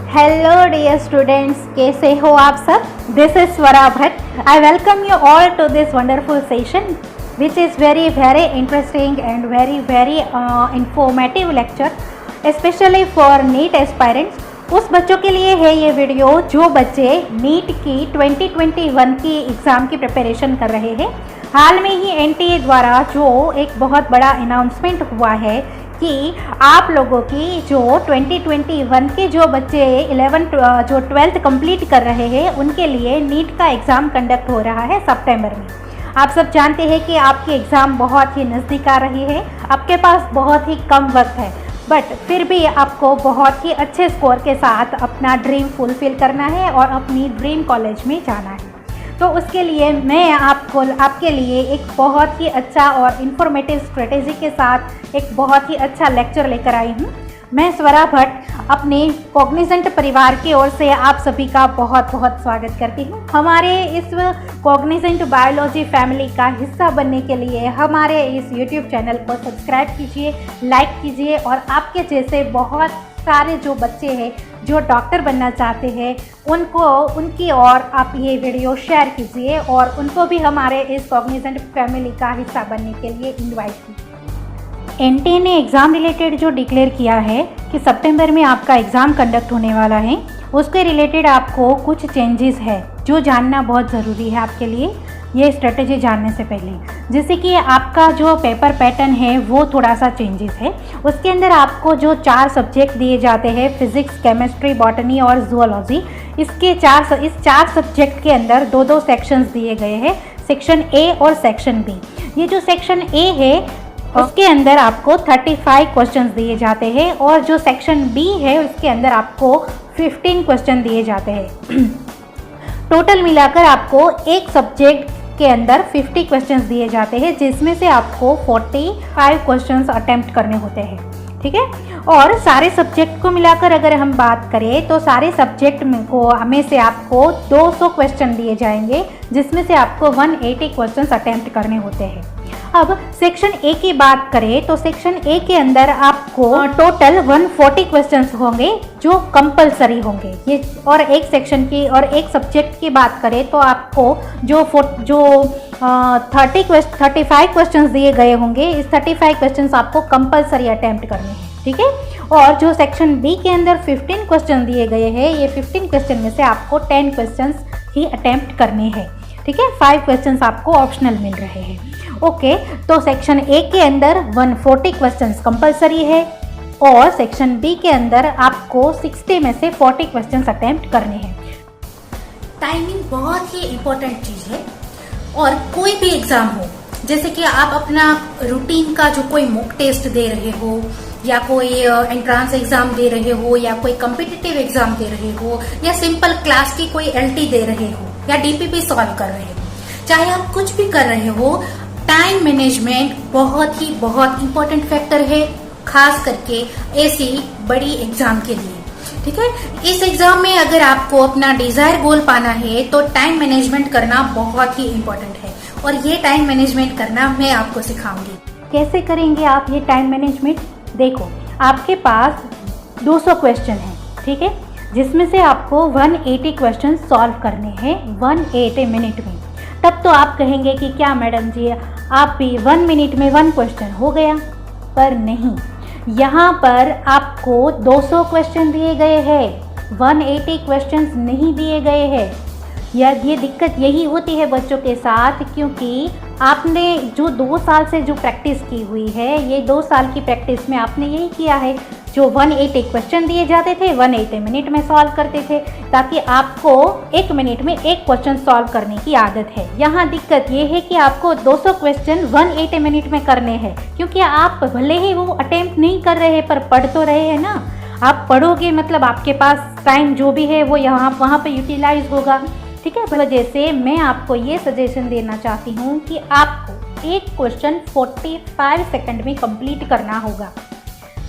Hello dear students, कैसे हो आप सब। This is Swara Bhatt. I welcome you all to this wonderful session which is very interesting and very informative lecture specially for NEET aspirants. उस बच्चों के लिए है ये वीडियो जो बच्चे नीट की 2021 की एग्ज़ाम की प्रिपरेशन कर रहे हैं। हाल में ही एनटीए द्वारा जो एक बहुत बड़ा अनाउंसमेंट हुआ है कि आप लोगों की जो 2021 के जो बच्चे 12th कंप्लीट कर रहे हैं उनके लिए नीट का एग्ज़ाम कंडक्ट हो रहा है सितंबर में। आप सब जानते हैं कि आपकी एग्ज़ाम बहुत ही नज़दीक आ रही है, आपके पास बहुत ही कम वक्त है, बट फिर भी आपको बहुत ही अच्छे स्कोर के साथ अपना ड्रीम फुलफ़िल करना है और अपनी ड्रीम कॉलेज में जाना है। तो उसके लिए मैं आपके लिए एक बहुत ही अच्छा और इन्फॉर्मेटिव स्ट्रेटेजी के साथ एक बहुत ही अच्छा लेक्चर लेकर आई हूँ। मैं स्वरा भट्ट अपने कॉग्निजेंट परिवार की ओर से आप सभी का बहुत स्वागत करती हूँ। हमारे इस कॉग्निजेंट बायोलॉजी फैमिली का हिस्सा बनने के लिए हमारे इस यूट्यूब चैनल को सब्सक्राइब कीजिए, लाइक कीजिए और आपके जैसे बहुत सारे जो बच्चे हैं जो डॉक्टर बनना चाहते हैं उनकी ओर आप ये वीडियो शेयर कीजिए और उनको भी हमारे इस कॉग्निजेंट फैमिली का हिस्सा बनने के लिए इनवाइट कीजिए। एनटीए ने एग्ज़ाम रिलेटेड जो डिक्लेयर किया है कि सितंबर में आपका एग्ज़ाम कंडक्ट होने वाला है, उसके रिलेटेड आपको कुछ चेंजेस है जो जानना बहुत ज़रूरी है आपके लिए ये स्ट्रेटेजी जानने से पहले। जैसे कि आपका जो पेपर पैटर्न है वो थोड़ा सा चेंजेस है। उसके अंदर आपको जो 4 सब्जेक्ट दिए जाते हैं, फिजिक्स, केमिस्ट्री, बॉटनी और जूलॉजी, इस 4 सब्जेक्ट के अंदर 2 सेक्शंस दिए गए हैं, सेक्शन ए और सेक्शन बी। ये जो सेक्शन ए है उसके अंदर आपको 35 क्वेश्चंस दिए जाते हैं और जो सेक्शन बी है उसके अंदर आपको 15 क्वेश्चन दिए जाते हैं। टोटल मिलाकर आपको एक सब्जेक्ट के अंदर 50 क्वेश्चंस दिए जाते हैं, जिसमें से आपको 45 क्वेश्चंस अटेम्प्ट करने होते हैं, ठीक है। और सारे सब्जेक्ट को मिलाकर अगर हम बात करें तो सारे सब्जेक्ट में से आपको 200 क्वेश्चन दिए जाएंगे, जिसमें से आपको 180 क्वेश्चंस अटेम्प्ट करने होते हैं। अब सेक्शन ए की बात करें तो सेक्शन ए के अंदर आपको टोटल 140 क्वेश्चंस होंगे जो कंपलसरी होंगे ये। और एक सेक्शन की और एक सब्जेक्ट की बात करें तो आपको जो 35 क्वेश्चंस दिए गए होंगे, इस 35 क्वेश्चंस आपको कंपलसरी अटेम्प्ट करने हैं, ठीक है। और जो सेक्शन बी के अंदर 15 क्वेश्चन दिए गए हैं, ये 15 क्वेश्चन में से आपको 10 क्वेश्चंस ही अटेम्प्ट करने हैं, ठीक है। 5 क्वेश्चंस आपको ऑप्शनल मिल रहे हैं, ओके। तो सेक्शन ए के अंदर 140 क्वेश्चंस कंपलसरी है और सेक्शन बी के अंदर आपको 60 में से 40 क्वेश्चंस अटेम्प्ट करने हैं। टाइमिंग बहुत ही इम्पोर्टेंट चीज़ है और कोई भी एग्ज़ाम हो, जैसे कि आप अपना रूटीन का जो कोई मॉक टेस्ट दे रहे हो या कोई एंट्रांस एग्जाम दे रहे हो या कोई कॉम्पिटिटिव एग्जाम दे रहे हो या सिंपल क्लास की कोई एलटी दे रहे हो या डीपीपी सॉल्व कर रहे हो, चाहे आप कुछ भी कर रहे हो, टाइम मैनेजमेंट बहुत इंपॉर्टेंट फैक्टर है, खास करके ऐसी बड़ी एग्जाम के लिए, ठीक है। इस एग्जाम में अगर आपको अपना डिजायर गोल पाना है तो टाइम मैनेजमेंट करना बहुत ही इम्पोर्टेंट है और ये टाइम मैनेजमेंट करना मैं आपको सिखाऊंगी। कैसे करेंगे आप ये टाइम मैनेजमेंट? देखो, आपके पास 200 क्वेश्चन है, ठीक है, जिसमें से आपको 180 क्वेश्चन सॉल्व करने हैं 180 मिनट में। तब तो आप कहेंगे कि क्या मैडम जी आप भी 1 मिनट में 1 क्वेश्चन हो गया, पर नहीं, यहाँ पर आपको 200 क्वेश्चन दिए गए हैं, 180 क्वेश्चंस नहीं दिए गए हैं। ये दिक्कत यही होती है बच्चों के साथ, क्योंकि आपने जो 2 साल से जो प्रैक्टिस की हुई है, ये 2 साल की प्रैक्टिस में आपने यही किया है, जो 180 क्वेश्चन दिए जाते थे 180 मिनट में सॉल्व करते थे, ताकि आपको 1 मिनट में 1 क्वेश्चन सॉल्व करने की आदत है। यहाँ दिक्कत ये है कि आपको 200 क्वेश्चन 180 मिनट में करने हैं, क्योंकि आप भले ही वो अटेम्प्ट नहीं कर रहे पर पढ़ तो रहे हैं ना। आप पढ़ोगे मतलब आपके पास टाइम जो भी है वो वहाँ पर यूटिलाइज होगा, ठीक है। वजह से मैं आपको ये सजेशन देना चाहती हूँ कि आपको एक क्वेश्चन 45 सेकंड में कंप्लीट करना होगा,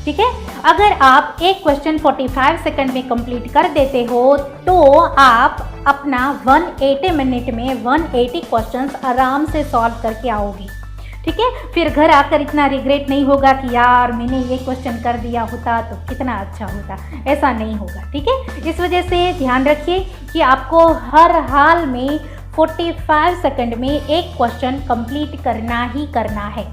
ठीक है। अगर आप एक क्वेश्चन 45 सेकंड में कंप्लीट कर देते हो तो आप अपना 180 मिनट में 180 क्वेश्चंस आराम से सॉल्व करके आओगे। ठीक है। फिर घर आकर इतना रिग्रेट नहीं होगा कि यार मैंने ये क्वेश्चन कर दिया होता तो कितना अच्छा होता, ऐसा नहीं होगा। ठीक है, इस वजह से ध्यान रखिए कि आपको हर हाल में 45 सेकंड में एक क्वेश्चन कंप्लीट करना ही करना है।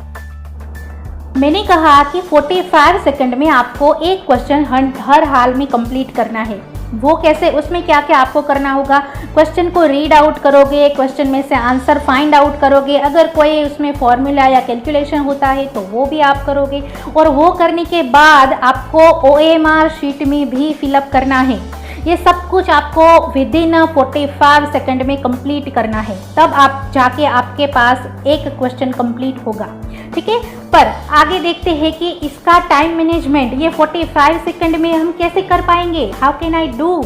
मैंने कहा कि 45 सेकंड में आपको एक क्वेश्चन हर हाल में कंप्लीट करना है। वो कैसे, उसमें क्या क्या आपको करना होगा, क्वेश्चन को रीड आउट करोगे, क्वेश्चन में से आंसर फाइंड आउट करोगे, अगर कोई उसमें फॉर्मूला या कैलकुलेशन होता है तो वो भी आप करोगे, और वो करने के बाद आपको OMR शीट में भी फिलअप करना है। ये सब कुछ आपको विदिन 45 सेकंड में कंप्लीट करना है, तब आप जाके आपके पास एक क्वेश्चन कंप्लीट होगा। ठीक है, पर आगे देखते हैं कि इसका टाइम मैनेजमेंट ये 45 सेकंड में हम कैसे कर पाएंगे, हाउ कैन आई डू।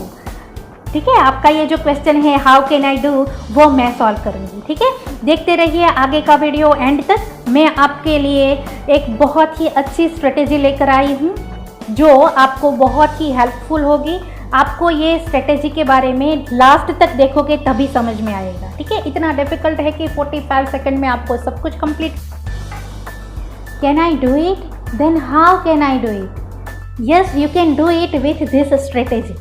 ठीक है, आपका ये जो क्वेश्चन है हाउ कैन आई डू, वो मैं सॉल्व करूंगी। ठीक है, देखते रहिए आगे का वीडियो एंड तक। मैं आपके लिए एक बहुत ही अच्छी स्ट्रेटेजी लेकर आई हूँ जो आपको बहुत ही हेल्पफुल होगी। आपको ये स्ट्रेटेजी के बारे में लास्ट तक देखोगे तभी समझ में आएगा। ठीक है, इतना डिफिकल्ट है कि 45 सेकंड में आपको सब कुछ complete. Can I do it, then how can I do it. Yes, you can do it with this strategy.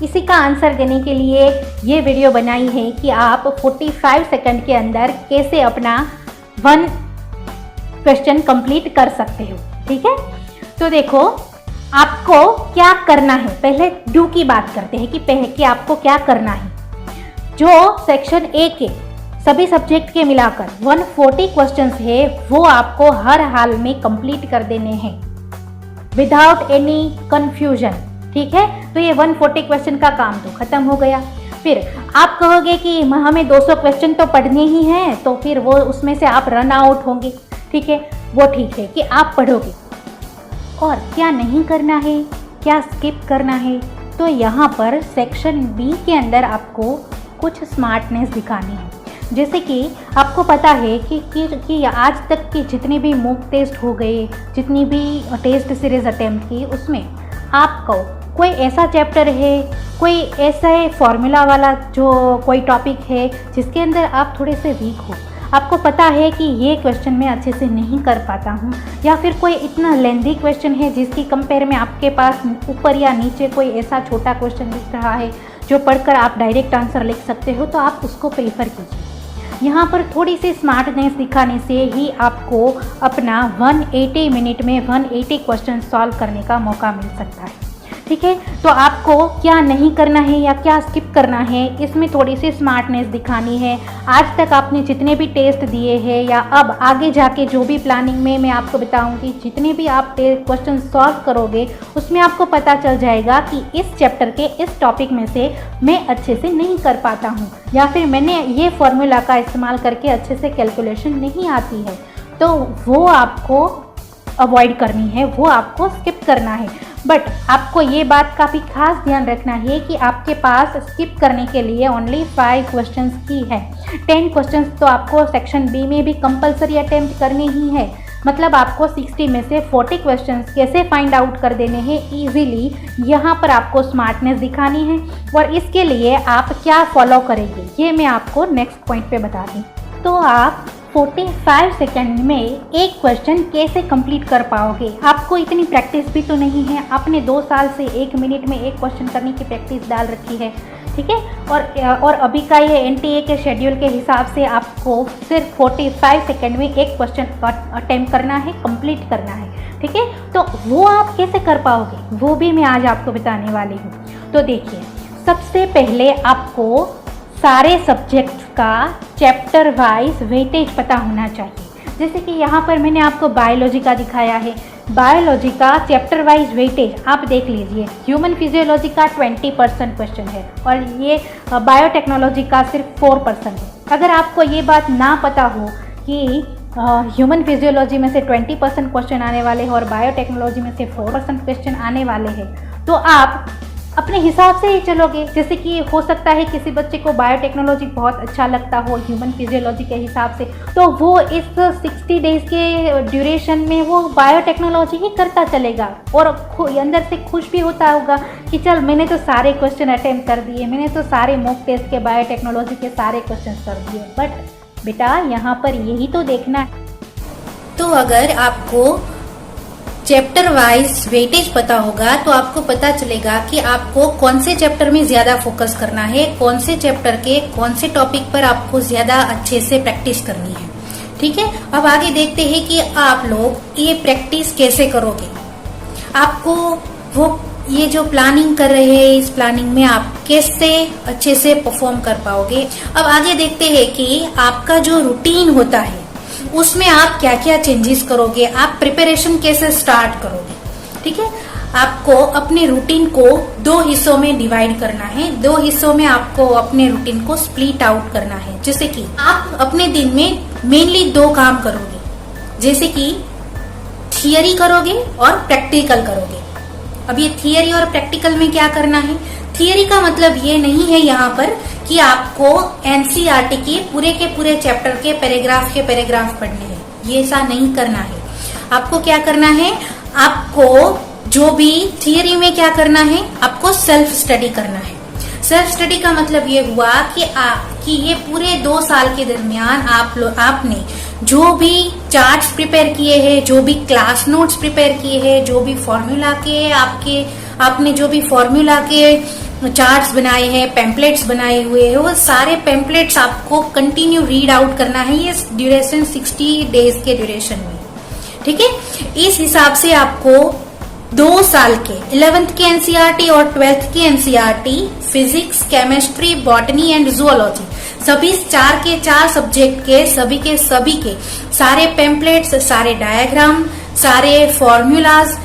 इसी का आंसर देने के लिए ये वीडियो बनाई है कि आप 45 सेकंड के अंदर कैसे अपना 1 क्वेश्चन कंप्लीट कर सकते हो। ठीक है, तो देखो आपको क्या करना है। पहले डू की बात करते हैं कि आपको क्या करना है। जो सेक्शन ए के सभी सब्जेक्ट के मिलाकर 140 क्वेश्चंस है वो आपको हर हाल में कंप्लीट कर देने हैं विदाउट एनी कंफ्यूजन। ठीक है, तो ये 140 क्वेश्चन का काम तो खत्म हो गया। फिर आप कहोगे कि हमें 200 क्वेश्चन तो पढ़ने ही हैं, तो फिर वो उसमें से आप रन आउट होंगे। ठीक है, वो ठीक है कि आप पढ़ोगे, और क्या नहीं करना है, क्या स्किप करना है। तो यहाँ पर सेक्शन बी के अंदर आपको कुछ स्मार्टनेस दिखानी है। जैसे कि आपको पता है कि आज तक के जितने भी मॉक टेस्ट हो गए, जितनी भी टेस्ट सीरीज अटेम्प्ट की, उसमें आपको कोई ऐसा चैप्टर है, कोई ऐसा फॉर्मूला वाला जो कोई टॉपिक है जिसके अंदर आप थोड़े से वीक हो, आपको पता है कि ये क्वेश्चन मैं अच्छे से नहीं कर पाता हूँ, या फिर कोई इतना लेंदी क्वेश्चन है जिसकी कंपेयर में आपके पास ऊपर या नीचे कोई ऐसा छोटा क्वेश्चन दिख रहा है जो पढ़कर आप डायरेक्ट आंसर लिख सकते हो, तो आप उसको प्रेफर कीजिए। यहाँ पर थोड़ी सी स्मार्टनेस दिखाने से ही आपको अपना 180 मिनट में 180 क्वेश्चन सॉल्व करने का मौका मिल सकता है। ठीक है, तो आपको क्या नहीं करना है या क्या स्किप करना है, इसमें थोड़ी सी स्मार्टनेस दिखानी है। आज तक आपने जितने भी टेस्ट दिए हैं या अब आगे जाके जो भी प्लानिंग में मैं आपको बताऊंगी, जितने भी आप क्वेश्चन सॉल्व करोगे उसमें आपको पता चल जाएगा कि इस चैप्टर के इस टॉपिक में से मैं अच्छे से नहीं कर पाता हूँ, या फिर मैंने ये फॉर्मूला का इस्तेमाल करके अच्छे से कैलकुलेशन नहीं आती है, तो वो आपको अवॉइड करनी है, वो आपको स्किप करना है। बट आपको ये बात का भी खास ध्यान रखना है कि आपके पास स्किप करने के लिए ओनली 5 क्वेश्चंस की है। 10 क्वेश्चंस तो आपको सेक्शन बी में भी कंपलसरी अटेम्प्ट करने ही है। मतलब आपको 60 में से 40 क्वेश्चंस कैसे फाइंड आउट कर देने हैं ईजिली, यहाँ पर आपको स्मार्टनेस दिखानी है। और इसके लिए आप क्या फॉलो करेंगे ये मैं आपको नेक्स्ट पॉइंट पे बता दूँ। तो आप 45 सेकंड में एक क्वेश्चन कैसे कंप्लीट कर पाओगे। आपको इतनी प्रैक्टिस भी तो नहीं है, आपने 2 साल से 1 मिनट में एक क्वेश्चन करने की प्रैक्टिस डाल रखी है। ठीक है, और अभी का ये NTA के शेड्यूल के हिसाब से आपको सिर्फ 45 सेकंड में एक क्वेश्चन अटेम्प्ट करना है, कंप्लीट करना है। ठीक है, तो वो आप कैसे कर पाओगे वो भी मैं आज आपको बताने वाली हूँ। तो देखिए, सबसे पहले आपको सारे सब्जेक्ट्स का चैप्टर वाइज वेटेज पता होना चाहिए। जैसे कि यहाँ पर मैंने आपको बायोलॉजी का दिखाया है, बायोलॉजी का चैप्टर वाइज वेटेज आप देख लीजिए। ह्यूमन फिजियोलॉजी का 20% क्वेश्चन है और ये बायोटेक्नोलॉजी का सिर्फ 4% है। अगर आपको ये बात ना पता हो कि ह्यूमन फिजियोलॉजी में से 20% क्वेश्चन आने वाले हैं और बायोटेक्नोलॉजी में से 4% क्वेश्चन आने वाले हैं, तो आप अपने हिसाब से ही चलोगे। जैसे कि हो सकता है किसी बच्चे को बायोटेक्नोलॉजी बहुत अच्छा लगता हो ह्यूमन फिजियोलॉजी के हिसाब से, तो वो इस 60 डेज़ के ड्यूरेशन में वो बायोटेक्नोलॉजी ही करता चलेगा और अंदर से खुश भी होता होगा कि चल मैंने तो सारे क्वेश्चन अटेम्प्ट कर दिए, मैंने तो सारे मॉक टेस्ट के बायोटेक्नोलॉजी के सारे क्वेश्चन कर दिए। बट बेटा यहाँ पर यही तो देखना है तो अगर आपको चैप्टर वाइज वेटेज पता होगा तो आपको पता चलेगा कि आपको कौन से चैप्टर में ज्यादा फोकस करना है, कौन से चैप्टर के कौन से टॉपिक पर आपको ज्यादा अच्छे से प्रैक्टिस करनी है। ठीक है, अब आगे देखते हैं कि आप लोग ये प्रैक्टिस कैसे करोगे। आपको वो ये जो प्लानिंग कर रहे हैं, इस प्लानिंग में आप कैसे अच्छे से परफॉर्म कर पाओगे। अब आगे देखते हैं कि आपका जो रूटीन होता है उसमें आप क्या क्या चेंजेस करोगे, आप प्रिपरेशन कैसे स्टार्ट करोगे। ठीक है, आपको अपने रूटीन को 2 हिस्सों में डिवाइड करना है। 2 हिस्सों में आपको अपने रूटीन को स्प्लिट आउट करना है। जैसे कि आप अपने दिन में मेनली 2 काम करोगे, जैसे कि थियरी करोगे और प्रैक्टिकल करोगे। अब ये थियरी और प्रैक्टिकल में क्या करना है, थियरी का मतलब ये नहीं है यहाँ पर कि आपको एनसीईआरटी के पूरे चैप्टर के पैराग्राफ पढ़ने हैं, ये ऐसा नहीं करना है। आपको क्या करना है, आपको जो भी थियरी में क्या करना है, आपको सेल्फ स्टडी करना है। सेल्फ स्टडी का मतलब ये हुआ कि ये पूरे 2 साल के दरमियान आपने जो भी चार्ट्स प्रिपेयर किए हैं, जो भी क्लास नोट्स प्रिपेयर किए हैं, जो भी फॉर्मूला के आपने जो भी फॉर्मूला के चार्ट्स बनाए हैं, पैम्पलेट्स बनाए हुए हैं, वो सारे पैम्पलेट्स आपको कंटिन्यू रीड आउट करना है ये ड्यूरेशन 60 डेज के ड्यूरेशन में। ठीक है, इस हिसाब से आपको 2 साल के 11th के एनसीईआरटी और 12th के NCERT physics, chemistry, botany and zoology सभी 4 के 4 सब्जेक्ट के सभी के सारे पैम्पलेट्स, सारे डायग्राम, सारे फॉर्मूलाज,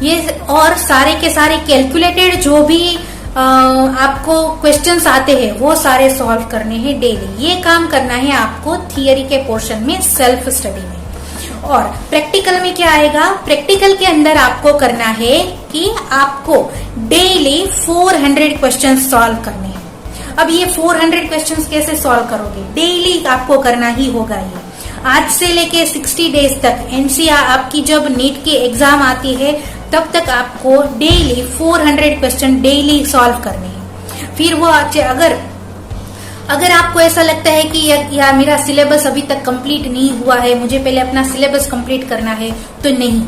ये और सारे के सारे कैलकुलेटेड जो भी आपको क्वेश्चंस आते हैं वो सारे सॉल्व करने हैं डेली। ये काम करना है आपको थियरी के पोर्शन में, सेल्फ स्टडी में। और प्रैक्टिकल में क्या आएगा, प्रैक्टिकल के अंदर आपको करना है कि आपको डेली 400 क्वेश्चंस सॉल्व करने हैं। अब ये 400 क्वेश्चंस कैसे सॉल्व करोगे, डेली आपको करना ही होगा। ये आज से लेके 60 डेज तक एनसीईआरटी आपकी जब नीट की एग्जाम आती है तब तक आपको डेली 400 क्वेश्चन डेली सॉल्व करने हैं। फिर वो अगर आपको ऐसा लगता है कि या मेरा सिलेबस अभी तक कंप्लीट नहीं हुआ है, मुझे पहले अपना सिलेबस कंप्लीट करना है, तो नहीं,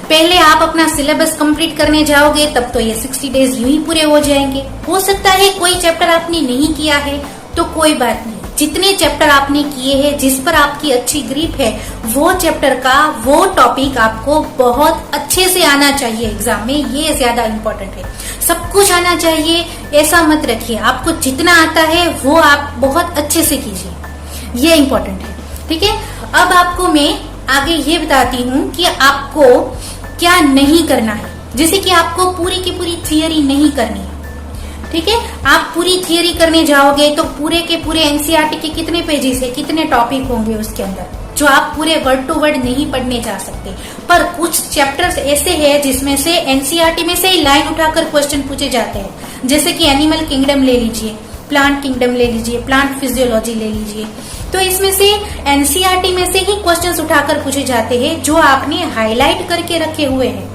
पहले आप अपना सिलेबस कंप्लीट करने जाओगे तब तो ये 60 डेज यूं ही पूरे हो जाएंगे। हो सकता है कोई चैप्टर आपने नहीं किया है तो कोई बात नहीं, जितने चैप्टर आपने किए हैं, जिस पर आपकी अच्छी ग्रिप है, वो चैप्टर का वो टॉपिक आपको बहुत अच्छे से आना चाहिए एग्जाम में, ये ज्यादा इम्पोर्टेंट है। सब कुछ आना चाहिए ऐसा मत रखिए, आपको जितना आता है वो आप बहुत अच्छे से कीजिए, ये इम्पोर्टेंट है। ठीक है, अब आपको मैं आगे ये बताती हूँ कि आपको क्या नहीं करना है। जैसे कि आपको पूरी की पूरी थियरी नहीं करनी है। ठीक है, आप पूरी थियरी करने जाओगे तो पूरे के पूरे एनसीईआरटी के कितने पेजेस है, कितने टॉपिक होंगे उसके अंदर, जो आप पूरे वर्ड टू वर्ड नहीं पढ़ने जा सकते। पर कुछ चैप्टर्स ऐसे हैं जिसमें से एनसीईआरटी में से ही लाइन उठाकर क्वेश्चन पूछे जाते हैं। जैसे कि एनिमल किंगडम ले लीजिए, प्लांट किंगडम ले लीजिए, प्लांट फिजियोलॉजी ले लीजिए, तो इसमें से एनसीईआरटी में से ही क्वेश्चन उठाकर पूछे जाते हैं जो आपने हाईलाइट करके रखे हुए हैं।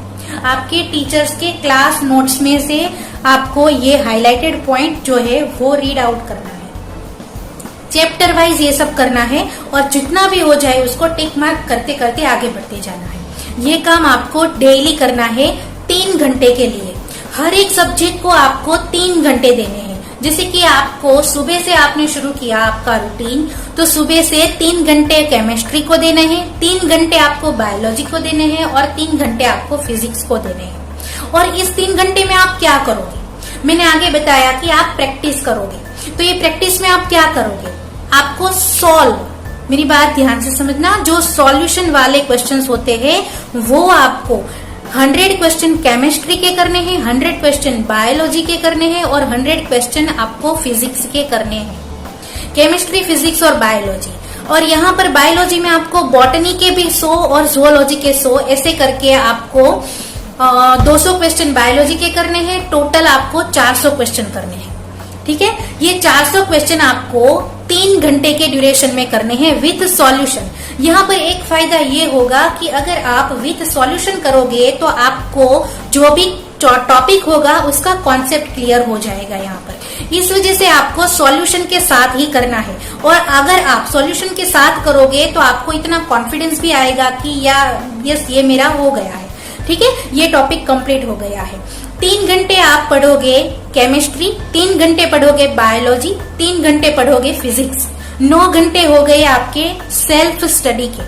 आपके टीचर्स के क्लास नोट्स में से आपको ये हाईलाइटेड पॉइंट जो है वो रीड आउट करना है। चैप्टर वाइज ये सब करना है और जितना भी हो जाए उसको टिक मार्क करते करते आगे बढ़ते जाना है। ये काम आपको डेली करना है 3 घंटे के लिए। हर एक सब्जेक्ट को आपको 3 घंटे देने हैं। जैसे कि आपको सुबह से आपने शुरू किया आपका रूटीन, तो सुबह से 3 घंटे केमिस्ट्री को देने हैं, 3 घंटे आपको बायोलॉजी को देने हैं और 3 घंटे आपको फिजिक्स को देने हैं। और इस 3 घंटे में आप क्या करोगे, मैंने आगे बताया कि आप प्रैक्टिस करोगे। तो ये प्रैक्टिस में आप क्या करोगे, आपको सॉल्व, मेरी बात ध्यान से समझना, जो सॉल्यूशन वाले क्वेश्चंस होते हैं वो आपको 100 क्वेश्चन केमिस्ट्री के करने हैं, 100 क्वेश्चन बायोलॉजी के करने हैं और 100 क्वेश्चन आपको फिजिक्स के करने हैं। केमिस्ट्री, फिजिक्स और बायोलॉजी। और यहाँ पर बायोलॉजी में आपको बॉटनी के भी 100 और जूलॉजी के 100, ऐसे करके आपको 200 क्वेश्चन बायोलॉजी के करने हैं। टोटल आपको 400 क्वेश्चन करने हैं। ठीक है, ये 400 क्वेश्चन आपको 3 घंटे के ड्यूरेशन में करने हैं विथ सॉल्यूशन। यहाँ पर एक फायदा ये होगा कि अगर आप विथ सॉल्यूशन करोगे तो आपको टॉपिक होगा उसका कॉन्सेप्ट क्लियर हो जाएगा यहाँ पर। इस वजह से आपको सॉल्यूशन के साथ ही करना है, और अगर आप सॉल्यूशन के साथ करोगे तो आपको इतना कॉन्फिडेंस भी आएगा कि यस ये मेरा हो गया है, ठीक है, ये टॉपिक कंप्लीट हो गया है। 3 घंटे आप पढ़ोगे केमिस्ट्री, 3 घंटे पढ़ोगे बायोलॉजी, 3 घंटे पढ़ोगे फिजिक्स, 9 घंटे हो गए आपके सेल्फ स्टडी के।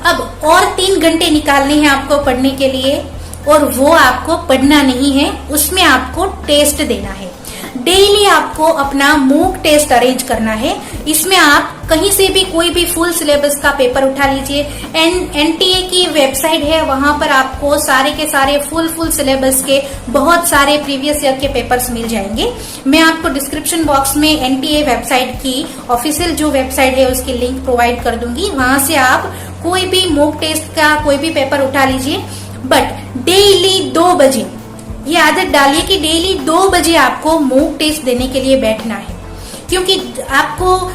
अब और 3 घंटे निकालने हैं आपको पढ़ने के लिए, और वो आपको पढ़ना नहीं है, उसमें आपको टेस्ट देना है। डेली आपको अपना मॉक टेस्ट अरेंज करना है। इसमें आप कहीं से भी कोई भी फुल सिलेबस का पेपर उठा लीजिए। एनटीए की वेबसाइट है, वहां पर आपको सारे के सारे फुल सिलेबस के बहुत सारे प्रीवियस ईयर के पेपर्स मिल जाएंगे। मैं आपको डिस्क्रिप्शन बॉक्स में एनटीए वेबसाइट की ऑफिशियल जो वेबसाइट है उसकी लिंक प्रोवाइड कर दूंगी। वहां से आप कोई भी मॉक टेस्ट का कोई भी पेपर उठा लीजिए, बट डेली 2 बजे ये आदत डालिए कि डेली 2 बजे आपको मॉक टेस्ट देने के लिए बैठना है, क्योंकि आपको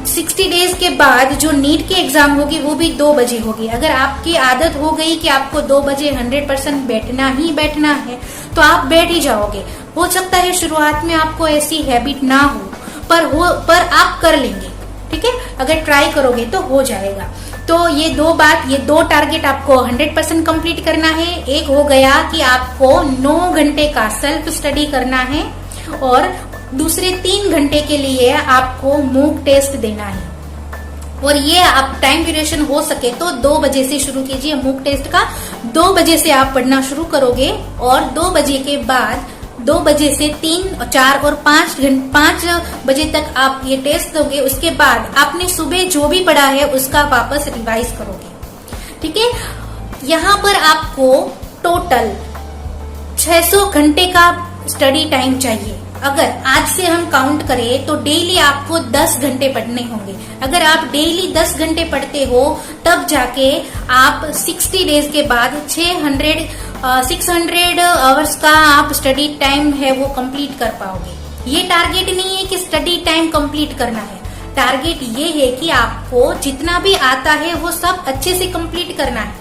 60 डेज के बाद जो नीट की एग्जाम होगी वो भी 2 बजे होगी। अगर आपकी आदत हो गई कि आपको 2 बजे 100% बैठना ही बैठना है तो आप बैठ ही जाओगे। हो सकता है शुरुआत में आपको ऐसी हैबिट ना हो, पर आप कर लेंगे, ठीक है, अगर ट्राई करोगे तो हो जाएगा। तो ये 2 टारगेट आपको 100% कंप्लीट करना है। एक हो गया कि आपको 9 घंटे का सेल्फ स्टडी करना है, और दूसरे 3 घंटे के लिए आपको मॉक टेस्ट देना है। और ये आप टाइम ड्यूरेशन हो सके तो 2 बजे से शुरू कीजिए मॉक टेस्ट का। 2 बजे से आप पढ़ना शुरू करोगे, और 2 बजे के बाद 2 बजे से 3, 4 और 5 बजे तक आप ये टेस्ट दोगे। उसके बाद आपने सुबह जो भी पढ़ा है उसका वापस रिवाइज करोगे, ठीक है। यहाँ पर आपको टोटल 600 घंटे का स्टडी टाइम चाहिए। अगर आज से हम काउंट करें तो डेली आपको 10 घंटे पढ़ने होंगे। अगर आप डेली 10 घंटे पढ़ते हो तब जाके आप 60 डेज के बाद 600 आवर्स का आप स्टडी टाइम है वो कंप्लीट कर पाओगे। ये टारगेट नहीं है कि स्टडी टाइम कंप्लीट करना है, टारगेट ये है कि आपको जितना भी आता है वो सब अच्छे से कंप्लीट करना है।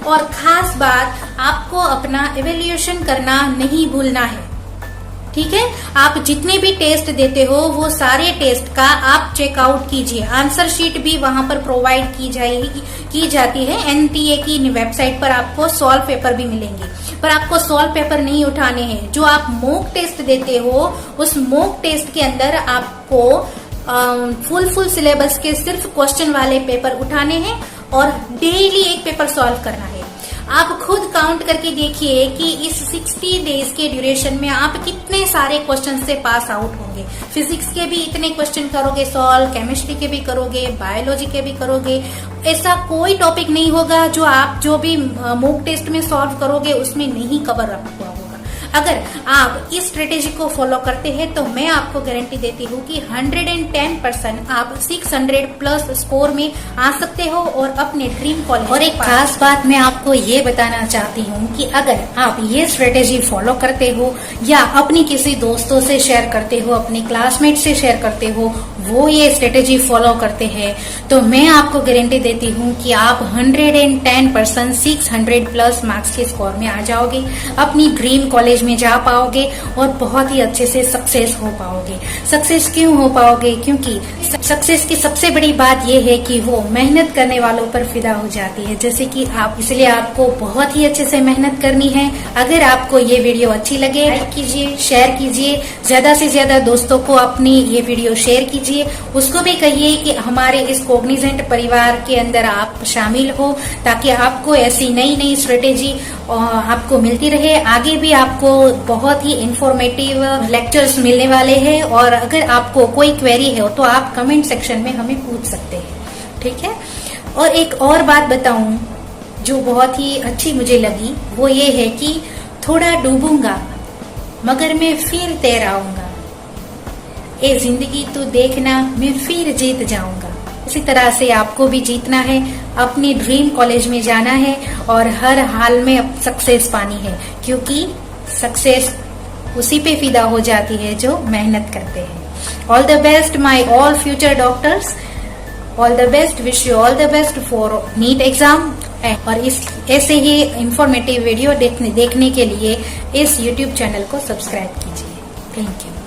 और खास बात, आपको अपना इवेल्युएशन करना नहीं भूलना है, ठीक है। आप जितने भी टेस्ट देते हो वो सारे टेस्ट का आप चेकआउट कीजिए। आंसर शीट भी वहां पर प्रोवाइड की जाती है। एनटीए की वेबसाइट पर आपको सॉल्व पेपर भी मिलेंगे, पर आपको सॉल्व पेपर नहीं उठाने हैं। जो आप मॉक टेस्ट देते हो उस मॉक टेस्ट के अंदर आपको फुल सिलेबस के सिर्फ क्वेश्चन वाले पेपर उठाने हैं, और डेली एक पेपर सॉल्व करना है। आप खुद काउंट करके देखिए कि इस 60 डेज के ड्यूरेशन में आप कितने सारे क्वेश्चन से पास आउट होंगे। फिजिक्स के भी इतने क्वेश्चन करोगे सॉल्व, केमिस्ट्री के भी करोगे, बायोलॉजी के भी करोगे। ऐसा कोई टॉपिक नहीं होगा जो आप जो भी मॉक टेस्ट में सॉल्व करोगे उसमें नहीं कवर हुआ होगा। अगर आप इस स्ट्रेटेजी को फॉलो करते हैं तो मैं आपको गारंटी देती हूँ कि 110% आप 600 प्लस स्कोर में आ सकते हो और अपने ड्रीम कॉलेज। और एक खास बात मैं आपको ये बताना चाहती हूँ कि अगर आप ये स्ट्रेटेजी फॉलो करते हो या अपनी किसी दोस्तों से शेयर करते हो, अपने क्लासमेट से शेयर करते हो, वो ये स्ट्रेटेजी फॉलो करते हैं, तो मैं आपको गारंटी देती हूँ कि आप 110% 600 प्लस मार्क्स के स्कोर में आ जाओगे, अपनी ड्रीम कॉलेज में जा पाओगे और बहुत ही अच्छे से सक्सेस हो पाओगे। सक्सेस क्यों हो पाओगे? क्योंकि सक्सेस की सबसे बड़ी बात यह है कि वो मेहनत करने वालों पर फिदा हो जाती है, जैसे कि आप। इसलिए आपको बहुत ही अच्छे से मेहनत करनी है। अगर आपको ये वीडियो अच्छी लगे, लाइक कीजिए, शेयर कीजिए, ज्यादा से ज्यादा दोस्तों को अपनी ये वीडियो शेयर कीजिए। उसको भी कहिए कि हमारे इस कॉग्निजेंट परिवार के अंदर आप शामिल हो, ताकि आपको ऐसी नई नई स्ट्रेटेजी आपको मिलती रहे। आगे भी आपको बहुत ही इंफॉर्मेटिव लेक्चर्स मिलने वाले हैं, और अगर आपको कोई क्वेरी है तो आप कमेंट सेक्शन में हमें पूछ सकते हैं, ठीक है। और एक और बात बताऊं जो बहुत ही अच्छी मुझे लगी, वो ये है कि थोड़ा डूबूंगा मगर मैं फिर तैराऊंगा, ए जिंदगी तू देखना मैं फिर जीत जाऊंगा। इसी तरह से आपको भी जीतना है, अपनी ड्रीम कॉलेज में जाना है और हर हाल में सक्सेस पानी है, क्योंकि सक्सेस उसी पे फिदा हो जाती है जो मेहनत करते हैं। All the best my all future doctors, all the best, wish you all the best for NEET exam. और इस ऐसे ही इंफॉर्मेटिव वीडियो देखने के लिए इस YouTube चैनल को सब्सक्राइब कीजिए। Thank you.